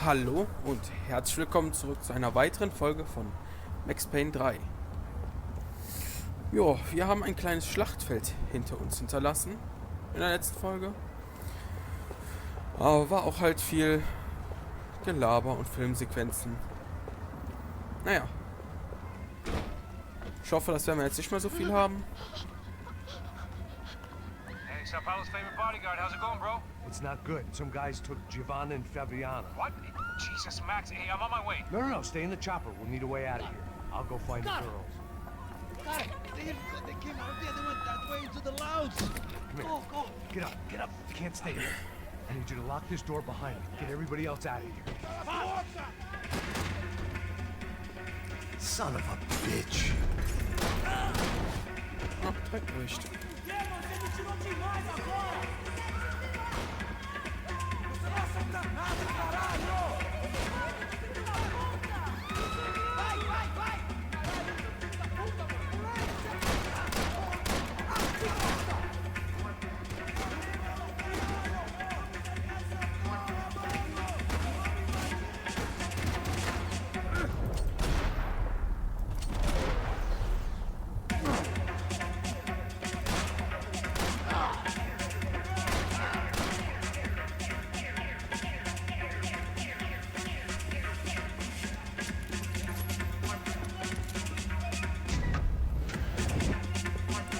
Hallo und herzlich willkommen zurück zu einer weiteren Folge von Max Payne 3. Jo, wir haben ein kleines Schlachtfeld hinter uns hinterlassen in der letzten Folge. Aber war auch halt viel Gelaber und Filmsequenzen. Naja. Ich hoffe, dass wir jetzt nicht mehr so viel haben. Hey, Sao Paulo's favorite bodyguard. How's it going, bro? It's not good. Some guys took Giovanna and Fabiana. What? Jesus, Max. Hey, I'm on my way. No. Stay in the chopper. We'll need a way out of here. I'll go find the girls. Got it. They came out there. They went that way into the louds. Come here. Go. Get up. You can't stay here. I need you to lock this door behind me. Get everybody else out of here. Son of a bitch. Oh, direkt erwischt.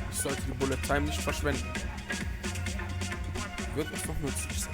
Ich sollte die Bullet Time nicht verschwenden. Wird es noch nützlich sein.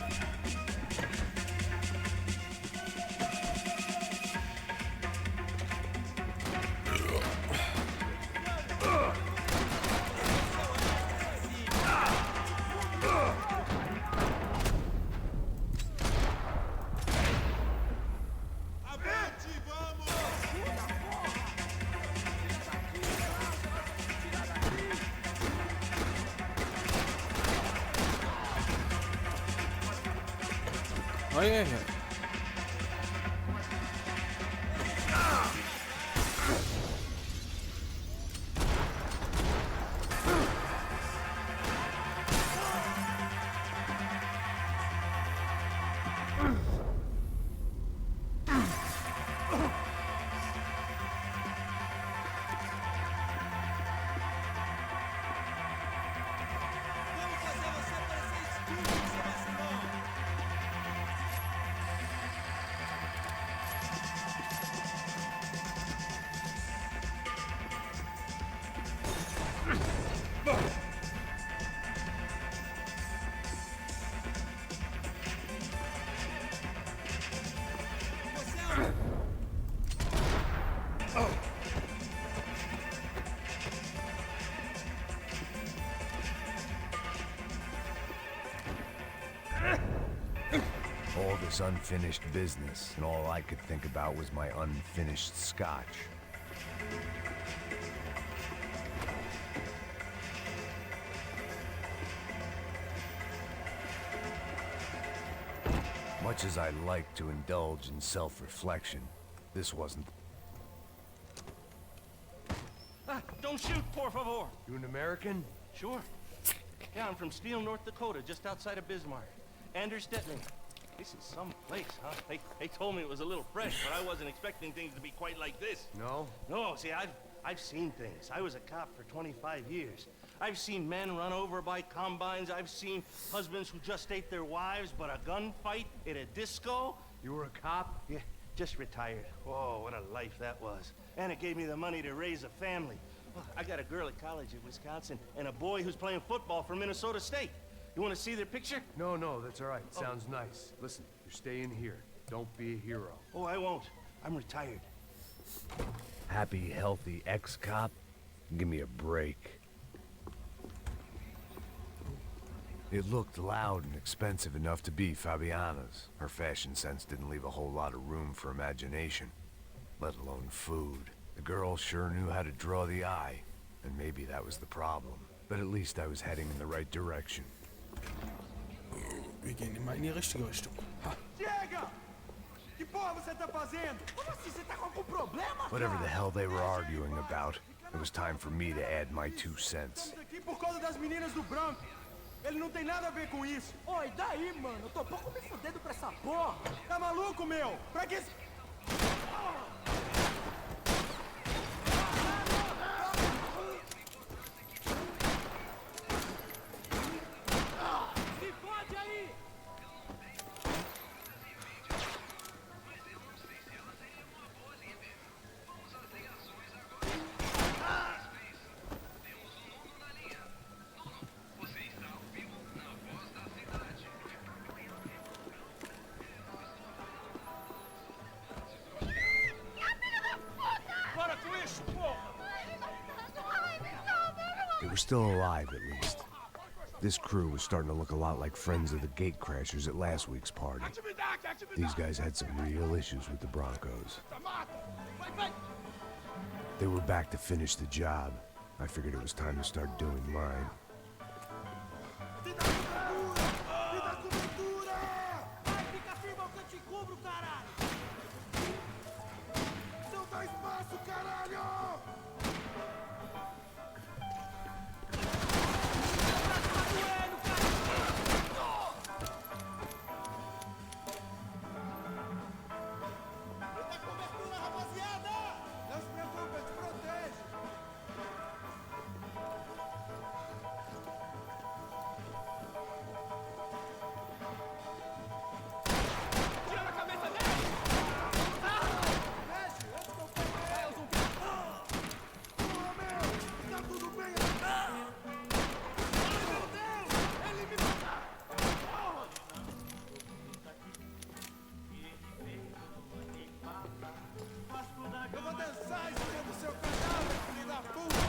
Oh ja. All this unfinished business, and all I could think about was my unfinished scotch. Much as I like to indulge in self-reflection, this wasn't. Don't shoot, por favor. You an American? Sure. Yeah, I'm from Steele, North Dakota, just outside of Bismarck. Anders Stetling. This is some place, huh? They told me it was a little fresh, but I wasn't expecting things to be quite like this. No? No, see, I've seen things. I was a cop for 25 years. I've seen men run over by combines. I've seen husbands who just ate their wives, but a gunfight at a disco. You were a cop? Yeah, just retired. Oh, what a life that was. And it gave me the money to raise a family. Well, I got a girl at college in Wisconsin and a boy who's playing football for Minnesota State. You want to see their picture? No, that's all right. Sounds nice. Listen, you're staying here. Don't be a hero. Oh, I won't. I'm retired. Happy, healthy ex-cop? Give me a break. It looked loud and expensive enough to be Fabiana's. Her fashion sense didn't leave a whole lot of room for imagination, let alone food. The girl sure knew how to draw the eye, and maybe that was the problem. But at least I was heading in the right direction. Wir gehen immer in die richtige Richtung. Ha. Chega! Que porra você tá fazendo? Como assim? Você tá com algum problema? Whatever the hell they were arguing about, it was time for me to add my 2 cents. Estamos aqui por causa das meninas do branco. Ele não tem nada a ver com isso. Oi, daí, mano? Eu tô pouco me fudendo pra essa porra. Tá maluco, meu? Pra que... Se fode aí! Para com isso, porra! They were still alive, at least. This crew was starting to look a lot like friends of the gatecrashers at last week's party. These guys had some real issues with the Broncos. They were back to finish the job. I figured it was time to start doing mine. Vai, fica firme que eu te cubro, caralho! Não dá espaço, caralho! Dá cobertura, rapaziada! Não se preocupe, eu te protejo! Tira a cabeça dele! Mexe, antes que eu pegue ele! Porra, meu! Tá tudo bem? Ai, meu Deus! Ele me... Eu vou dançar em cima do seu cadáver, filho da puta!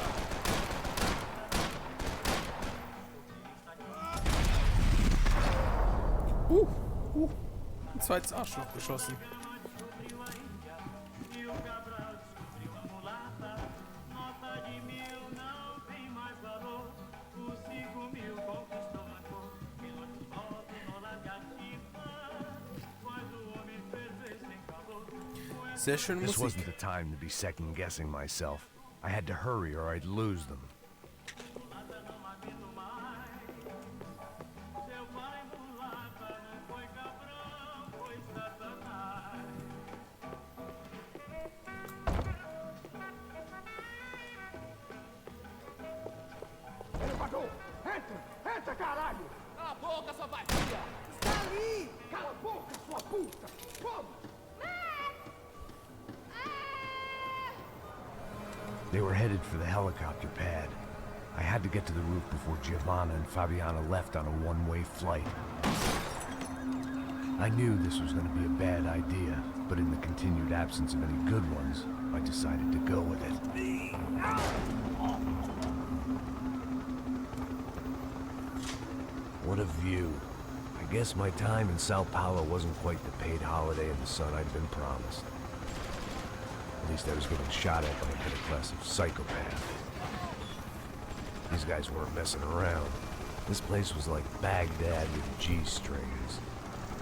Ein zweites Arschloch geschossen. Sehr schöne This Musik. wasn't the time to be second-guessing myself. I had to hurry or I'd lose them. Ele pagou! Entra! Entra, caralho! Cala a boca, sua vadia! Está ali! Cala a boca, sua puta! Vamos! They were headed for the helicopter pad. I had to get to the roof before Giovanna and Fabiana left on a one-way flight. I knew this was going to be a bad idea, but in the continued absence of any good ones, I decided to go with it. What a view. I guess my time in Sao Paulo wasn't quite the paid holiday in the sun I'd been promised. At least I was getting shot at by a middle-class of psychopaths. These guys weren't messing around. This place was like Baghdad with G-strings.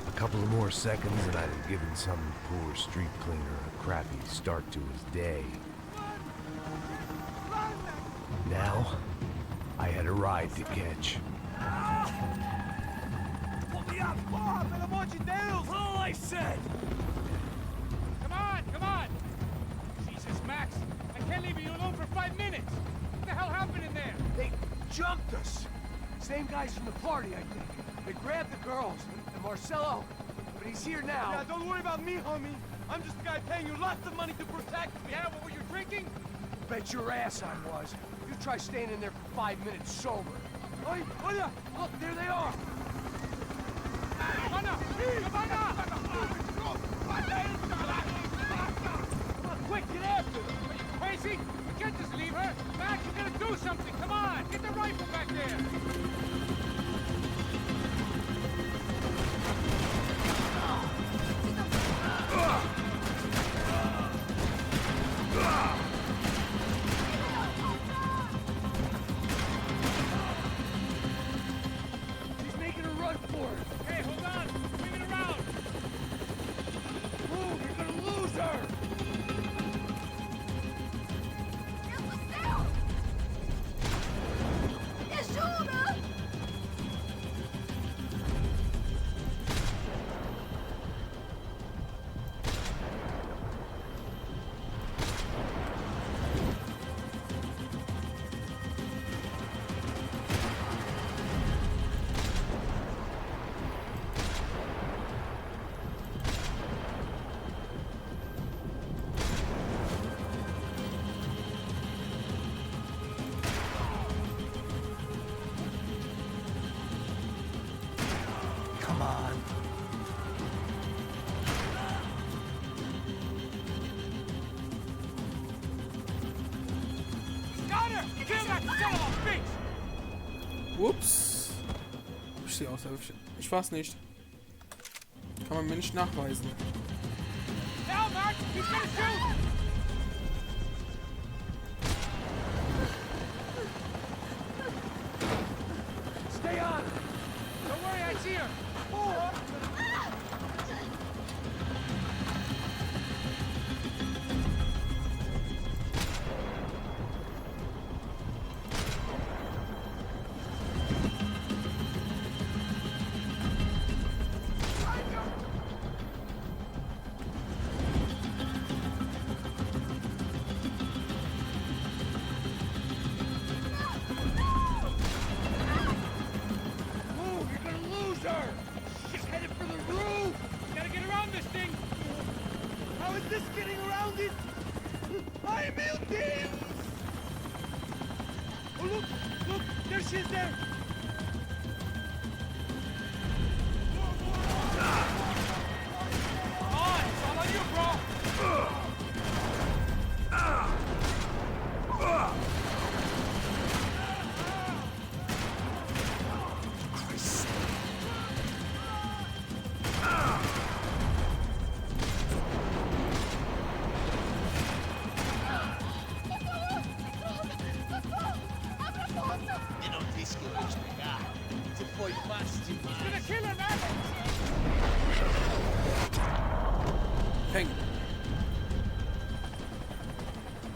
A couple of more seconds and I'd have given some poor street cleaner a crappy start to his day. Now, I had a ride to catch. Porra, pelo amor de Deus! All I said! Come on, come on! Jesus, Max, I can't leave you alone for 5 minutes! What the hell happened in there? They jumped us. Same guys from the party, I think. They grabbed the girls and Marcelo, but he's here now. Yeah, don't worry about me, homie. I'm just the guy paying you lots of money to protect me. Yeah, what were you drinking? Bet your ass I was. You try staying in there for 5 minutes sober. Oi, olha! Look, there they are. Giovanna! Giovanna! Come on, quick, get after them. Are you crazy? We can't just leave her! Max, you gotta do something! Come on! Get the rifle back there! She's making a run for it. Hey, hold on! Swing it around! Ups. Ich sehe aus. Ich war's nicht. Kann man mir nicht nachweisen. Now, Mark! He's gonna shoot! Stay on! Don't worry, I see her! Move! You're gonna lose her! She's headed for the roof! Gotta get around this thing! How is this getting around it? Ai, meu Deus! Oh, look! Look! There she is there! Come on! It's all on you, bro! Eu não disse que eu ia pegar. Você foi fácil demais. Gonna kill her, man! Payne.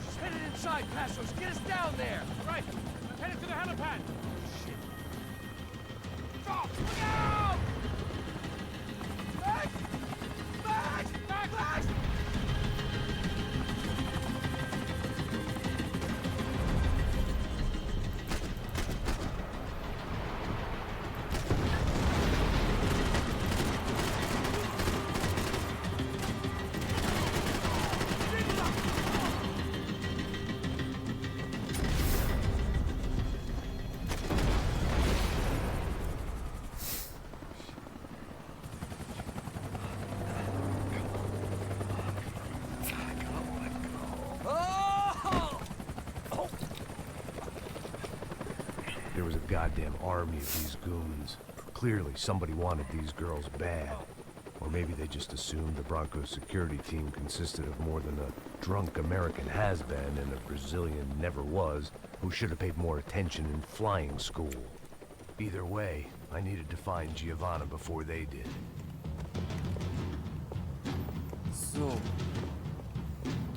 She's headed inside, Passos. Get us down there! Right! I'm headed to the helipad! Shit! Stop! Look out! Back! Back! Back! Back! There was a goddamn army of these goons. Clearly, somebody wanted these girls bad. Or maybe they just assumed the Broncos security team consisted of more than a drunk American has-been and a Brazilian never-was who should have paid more attention in flying school. Either way, I needed to find Giovanna before they did. So.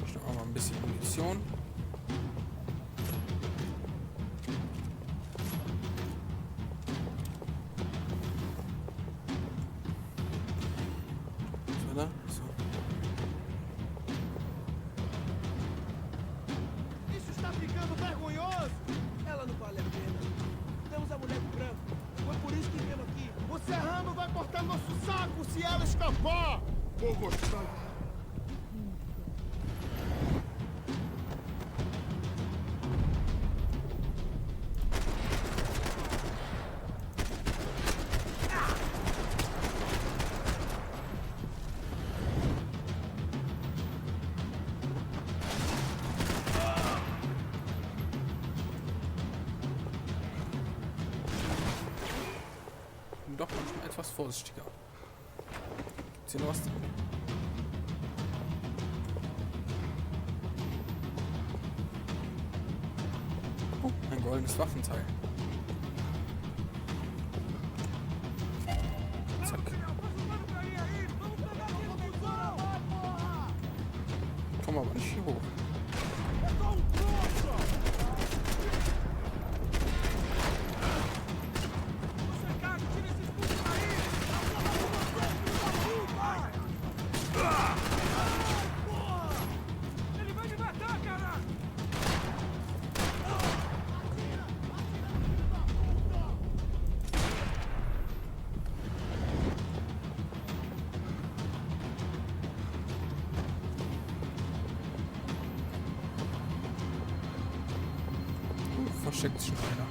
Ich noch mal ein bisschen Munition. So, da? So. Isso está ficando vergonhoso! Ela não vale a pena. Temos a mulher de branco. Foi por isso que viemos aqui. O Serrano vai cortar nosso saco se ela escapar! Vou gostar. Doch manchmal etwas vorsichtiger. Ist hier noch was drin? Oh, ein goldenes Waffenteil. Zack. Komm aber nicht hier hoch. Ele vai me matar, caralho! Versteckt sich noch einer.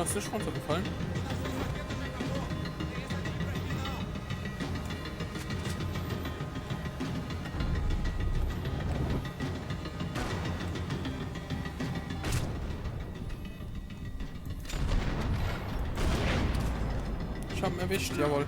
Oh, ist nicht runtergefallen. Ich hab ihn erwischt, jawohl.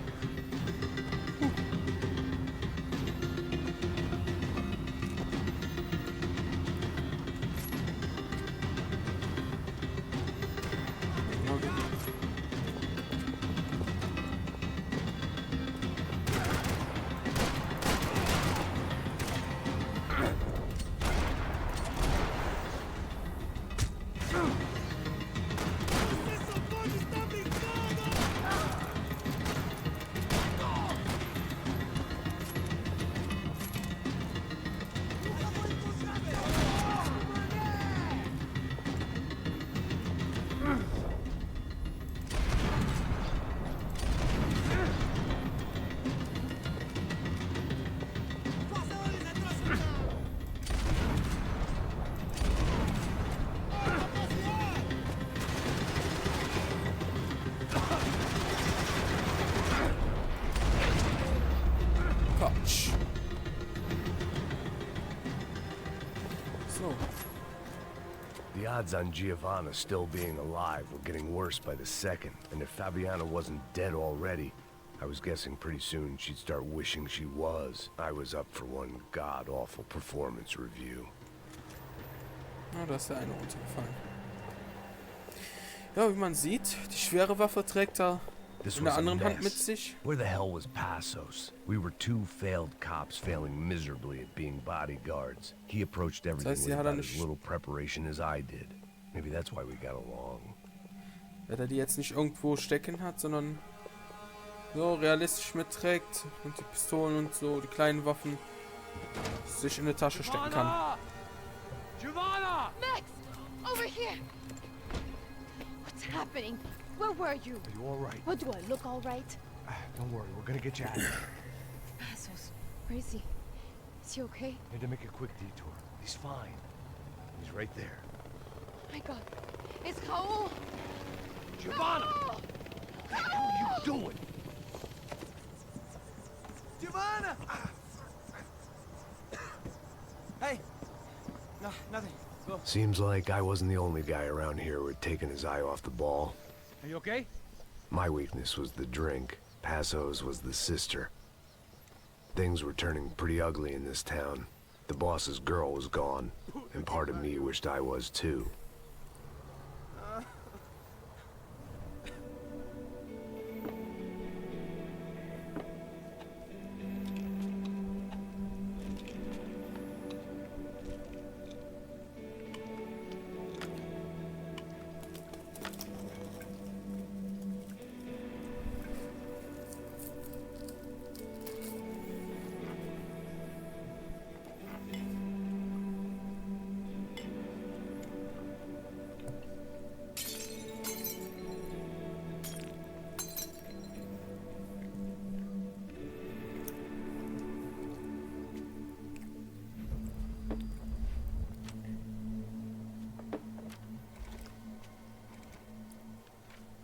Quatsch. So. The odds on Giovanna still being alive were getting worse by the second, and if Fabiana wasn't dead already, I was guessing pretty soon she'd start wishing she was. I was up for one god-awful performance review. Ja, da ist der eine runtergefallen. Ja, wie man sieht, die schwere Waffe trägt er This in was der a anderen Hand mit mess. sich. Where the hell was Passos? We were two failed cops failing miserably at being bodyguards. He approached everything sie with hat about eine as little preparation as I did. Maybe that's why we got along. Weil er die jetzt nicht irgendwo stecken hat, sondern so realistisch mitträgt und die Pistolen und so, die kleinen Waffen sich in die Tasche stecken kann. Giovanna! Max! Over here! What's happening? Where were you? Are you all right? What, do I look all right? Don't worry, we're gonna get you out of here. Passos. Where is he? Is he okay? Had to make a quick detour. He's fine. He's right there. My God. It's Raul! Giovanna! Raul! What the hell are you doing? Giovanna! Hey! No, nothing. Go. Seems like I wasn't the only guy around here who had taken his eye off the ball. Are you okay? My weakness was the drink. Passos was the sister. Things were turning pretty ugly in this town. The boss's girl was gone, and part of me wished I was too.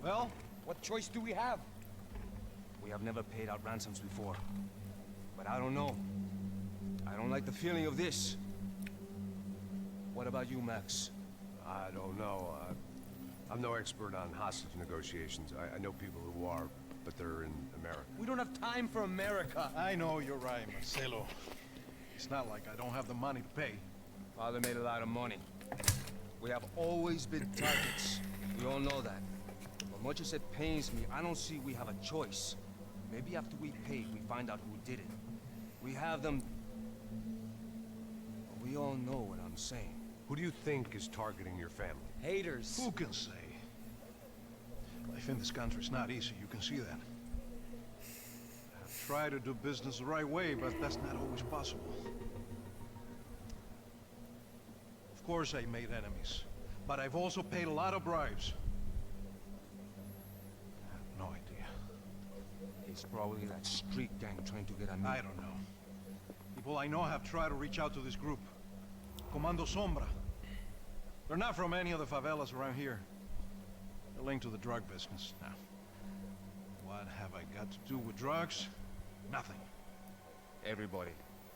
Well, what choice do we have? We have never paid out ransoms before. But I don't know. I don't like the feeling of this. What about you, Max? I don't know. I'm no expert on hostage negotiations. I know people who are, but they're in America. We don't have time for America. I know you're right, Marcelo. It's not like I don't have the money to pay. Father made a lot of money. We have always been targets. We all know that. But much as it pains me, I don't see we have a choice. Maybe after we pay, we find out who did it. We have them... But we all know what I'm saying. Who do you think is targeting your family? Haters. Who can say? Life in this country is not easy, you can see that. I try to do business the right way, but that's not always possible. Of course I made enemies, but I've also paid a lot of bribes. I have no idea. It's probably that street gang trying to get at me. I don't know. People I know have tried to reach out to this group. Comando Sombra. They're not from any of the favelas around here. a link to the drug business. Now, what have I got to do with drugs? Nothing. Everybody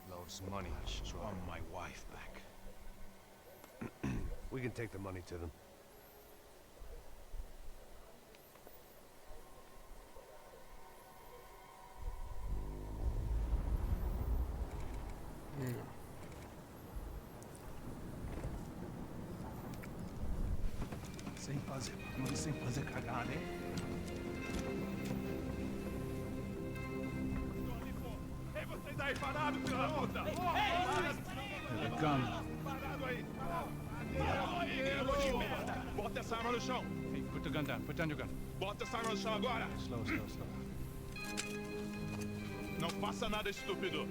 loves money. I just want my wife back. We can take the money to them. Sem fazer cagada, hein? Ei, vocês aí parados, filho da puta! Here they come. Parado aí! Bota essa arma no chão! Hey, put the gun down. Put down your gun. Bota essa arma no chão agora! Slow, slow, slow. Não faça nada, estúpido!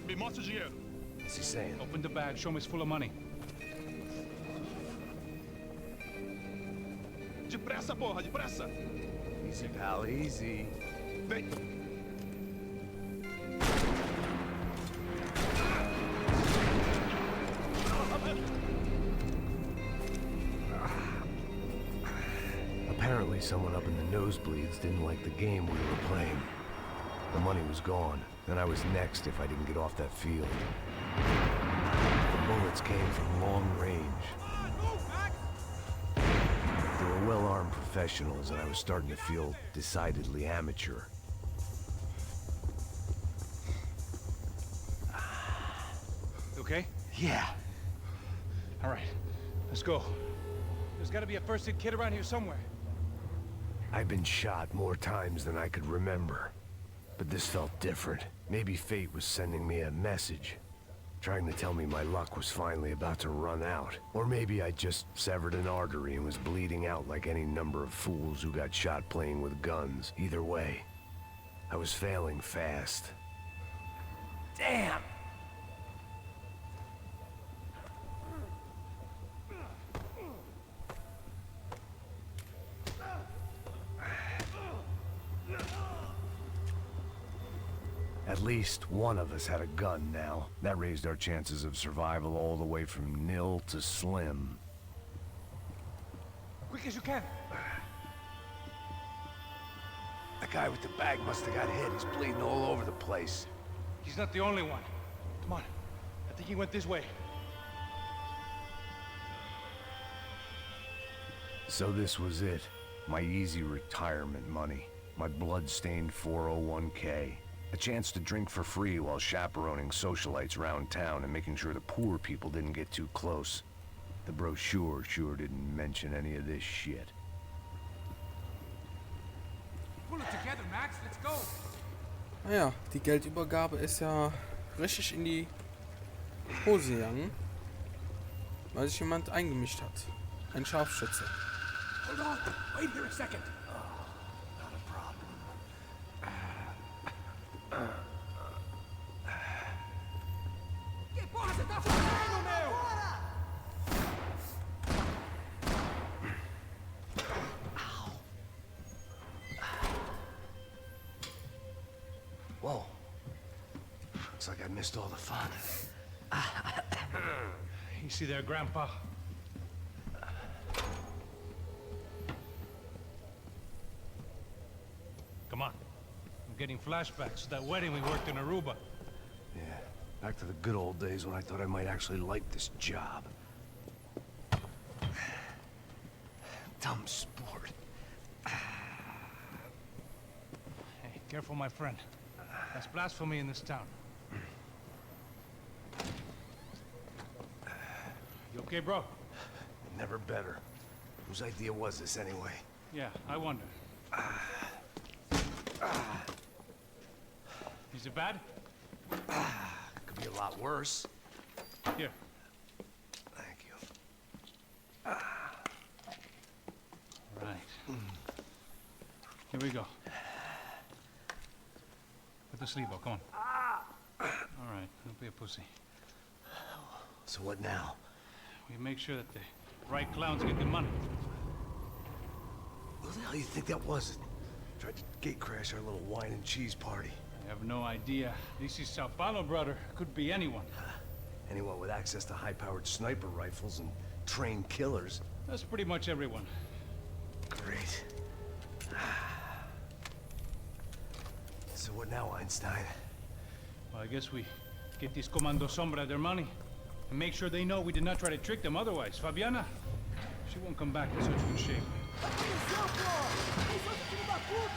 Me mostre o dinheiro! What's he saying? Open the bag. Show me it's full of money. Depressa, porra, depressa! Easy, pal, easy. Vem! Apparently someone up in the nosebleeds didn't like the game we were playing. The money was gone, and I was next if I didn't get off that field. The bullets came from long range. They were well-armed professionals, and I was starting to feel decidedly amateur. Okay? Yeah. All right. Let's go. There's got to be a first-aid kit around here somewhere. I've been shot more times than I could remember. But this felt different. Maybe fate was sending me a message. Trying to tell me my luck was finally about to run out. Or maybe I just severed an artery and was bleeding out like any number of fools who got shot playing with guns. Either way, I was failing fast. Damn! At least one of us had a gun now. That raised our chances of survival all the way from nil to slim. Quick as you can. The guy with the bag must have got hit. He's bleeding all over the place. He's not the only one. Come on. I think he went this way. So this was it. My easy retirement money. My blood-stained 401k. A chance to drink for free while chaperoning socialites around town and making sure the poor people didn't get too close. The brochure sure didn't mention any of this shit. Pull it together, Max. Let's go. Naja, die Geldübergabe ist ja richtig in die Hose gegangen, weil sich jemand eingemischt hat. Ein Scharfschütze. Hold on. Wait here a second. Que porra você tá fazendo, meu? Whoa. Looks like I missed all the fun. You see there, Grandpa? Come on. I'm getting flashbacks to that wedding we worked in Aruba. Yeah, back to the good old days when I thought I might actually like this job. Dumb sport. Hey, careful, my friend. That's blasphemy in this town. You okay, bro? Never better. Whose idea was this anyway? Yeah, I wonder. Is it bad? Could be a lot worse. Here. Thank you. Right. Here we go. Put the sleeve up, come on. All right, don't be a pussy. So what now? We make sure that the right clowns get the money. What the hell do you think that was? Tried to gate crash our little wine and cheese party. I have no idea. This is Sao Paulo, brother. Could be anyone. Anyone with access to high-powered sniper rifles and trained killers. That's pretty much everyone. Great. So what now, Einstein? Well, I guess we get these Comando Sombra their money. And make sure they know we did not try to trick them otherwise. Fabiana, she won't come back in such good shape.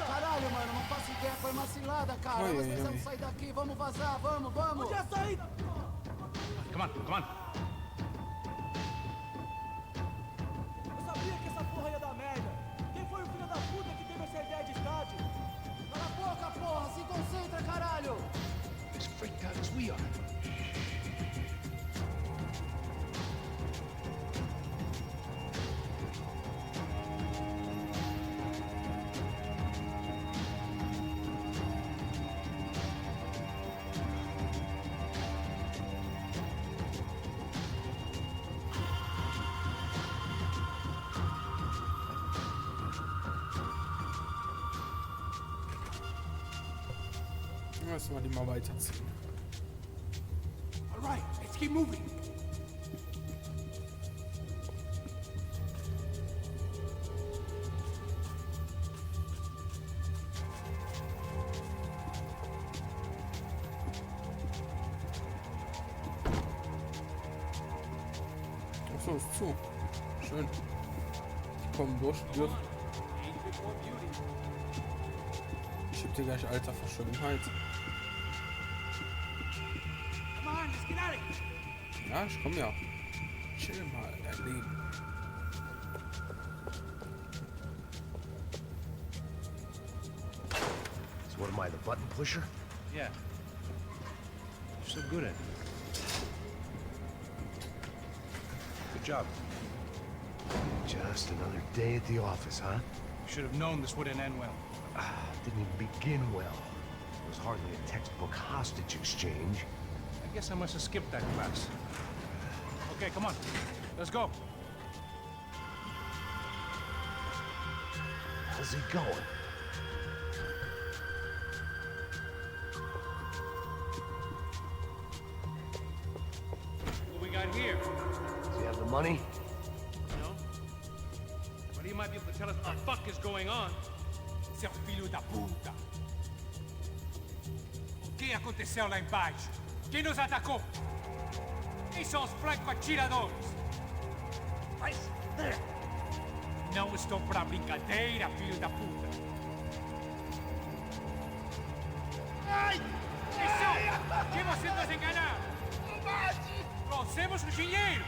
Caralho, mano, não faço ideia, foi uma cilada, cara. Oi, Nós oi, precisamos oi. sair daqui, vamos vazar, vamos, vamos. Onde é a saída? Come on, come on. Eu sabia que essa porra ia dar merda. Quem foi o filho da puta que teve essa ideia de estádio? Cala a boca, porra, se concentra, caralho. As freaked out as we are. Müssen wir die mal weiterziehen. All right, let's keep moving. Achso, ist zu. Schön. Die kommen durch, dürfen. Ich hab dir gleich alter Verschwörung. Come on, let's get out of here. Ja, ich komm ja. Chill mal, dein Leben. So what am I, the button pusher? Yeah. You're so good at it. Good job. Just another day at the office, huh? You should have known this wouldn't end well. Didn't even begin well. It was hardly a textbook hostage exchange. I guess I must have skipped that class. Okay, come on. Let's go. How's he going? What we got here? Does he have the money? No? But he might be able to tell us what the fuck is going on. Seu filho da puta! O que aconteceu lá embaixo? Quem nos atacou? Quem são os franco-atiradores? Mas... Não estou pra brincadeira, filho da puta! Ai! Que você nos enganaram! Trouxemos o dinheiro!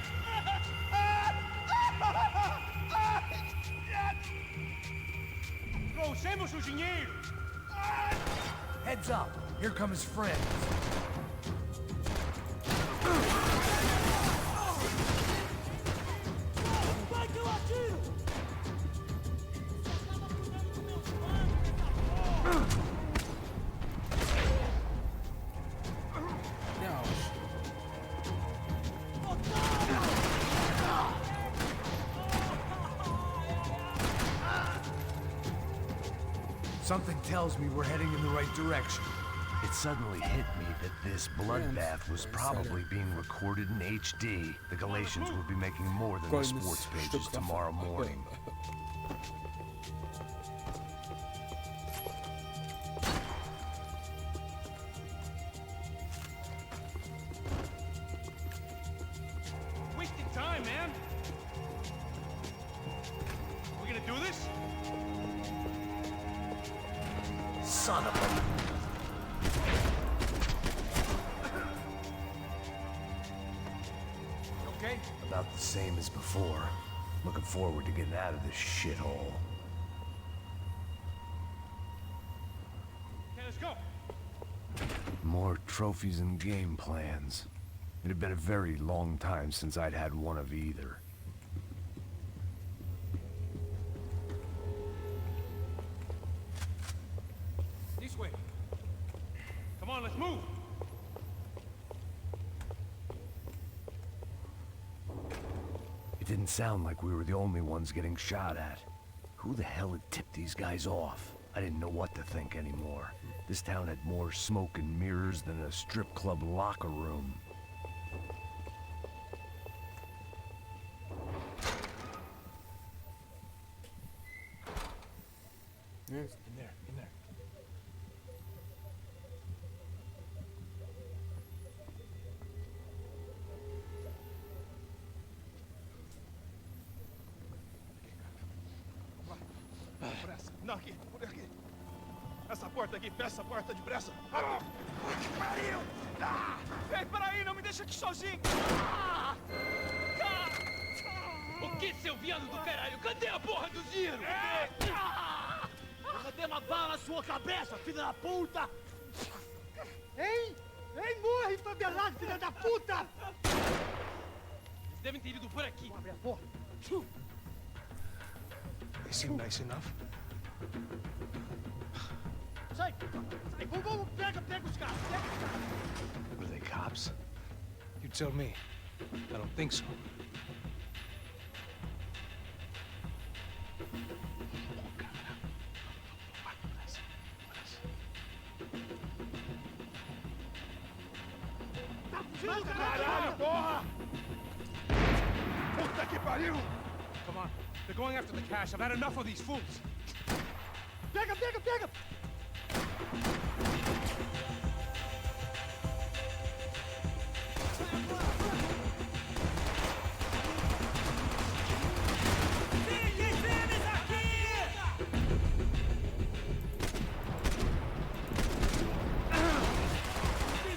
Trouxemos o dinheiro! Heads up! Here come his friends! Vai que eu atiro! Ja, Something tells me we're heading in the right direction. It suddenly hit me that this bloodbath was probably being recorded in HD. The Galatians will be making more than the goldenes sports pages Stück tomorrow davon. morning. Wasting time, man! We gonna do this? Son of a... Okay? About the same as before. Looking forward to getting out of this shithole. Okay, let's go! More trophies and game plans. It had been a very long time since I'd had one of either. This way. Come on, let's move! It didn't sound like we were the only ones getting shot at. Who the hell had tipped these guys off? I didn't know what to think anymore. This town had more smoke and mirrors than a strip club locker room. Yes. In there, in there. Pressa. Não, aqui, por aqui. Essa porta aqui, fecha essa porta depressa. Rápido. Pariu! Ei, peraí, não me deixa aqui sozinho. O que, seu viado do caralho? Cadê a porra do tiro? Eu dei uma bala na sua cabeça, filha da puta! Ei! Ei, morre, favelado, filha da puta! Eles devem ter ido por aqui. Abre a porta. They seem nice enough. Sai! Sai! Vamos, pega os caras! Pega os caras! Were they cops? You tell me. I don't think so. Caralho, porra! Puta que pariu! Come on. They're going after the cash. I've had enough of these fools. Pega!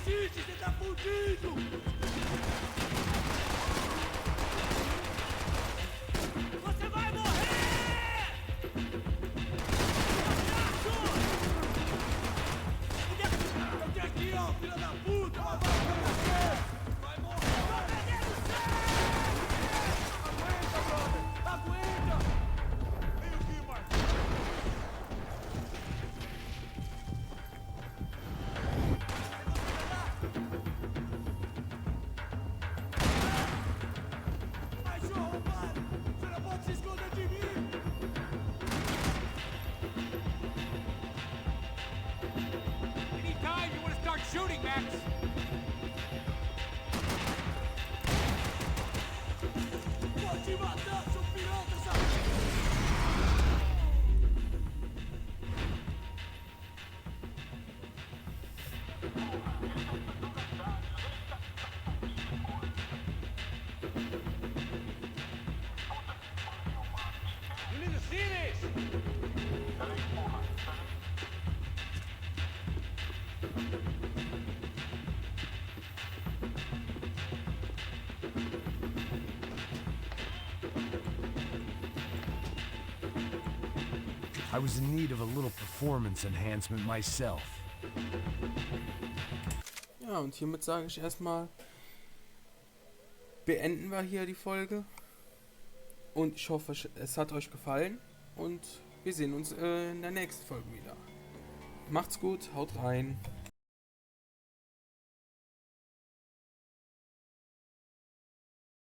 Desiste, você tá fudido! Você vai morrer! Cadê aqui, ó, filha da puta! Vai morrer! Tá perdendo sangue! Aguenta, brother! Aguenta! Vem aqui, Marcos! Cachorro, para! Você não pode se esconder de mim! Anytime you want to start shooting, Max! Vou te matar, seu piroca, You need to see this! I was in need of a little performance enhancement myself. Ja, und hiermit sage ich erstmal, beenden wir hier die Folge. Und ich hoffe, es hat euch gefallen. Und wir sehen uns in der nächsten Folge wieder. Macht's gut, haut rein.